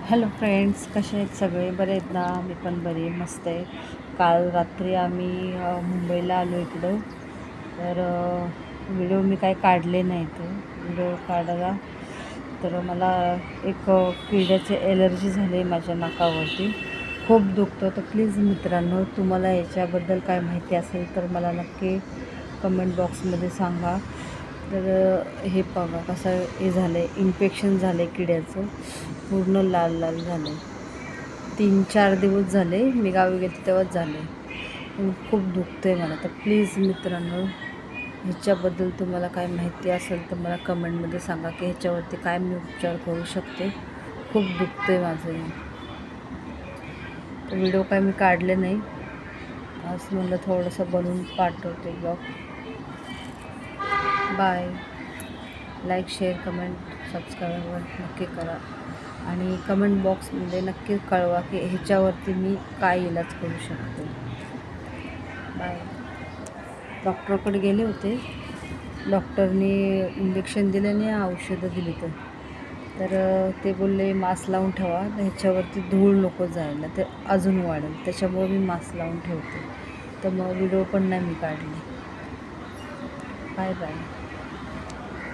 Hello friends, कसे आहेत सगळे? बरे आहेत ना? मी पण बरी मस्त आहे. काल रात्री आम्ही मुंबईला आलो इकडं. तर व्हिडिओ मी काही काढले नाही. ते व्हिडिओ काढायला तर मला एक किड्याची ॲलर्जी झाली आहे माझ्या नाकावरती. खूप दुखतं. तर प्लीज मित्रांनो, तुम्हाला याच्याबद्दल काय माहिती असेल तर मला नक्की कमेंट बॉक्समध्ये सांगा. तर हे बघा कसं हे झालं आहे, इन्फेक्शन झालं आहे किड्याचं. पूर्ण लाल लाल झालं आहे. 3-4 दिवस झाले मी गावी गेले तेव्हाच झाले. पण खूप दुखतं आहे मला. तर प्लीज मित्रांनो, ह्याच्याबद्दल तुम्हाला काय माहिती असेल तर मला कमेंटमध्ये सांगा की ह्याच्यावरती काय मी उपचार करू शकते. खूप दुखतं आहे माझं हे. तर व्हिडिओ काय मी काढले नाही. आज म्हणलं थोडंसं बनवून पाठवते blog. Bye. Like, share, comment, subscribe नक्की करा. आणि कमेंट बॉक्समध्ये नक्की कळवा की ह्याच्यावरती मी काय इलाज करू शकते. बाय. डॉक्टरकडे गेले होते. डॉक्टरने इंजेक्शन दिलं आणि औषधं दिली. तर ते बोलले मास्क लावून ठेवा, तर ह्याच्यावरती धूळ नको जायला, ते अजून वाढेल. त्याच्यामुळे मी मास्क लावून ठेवते. तर मग व्हिडिओ पण नाही मी काढले. Bye bye.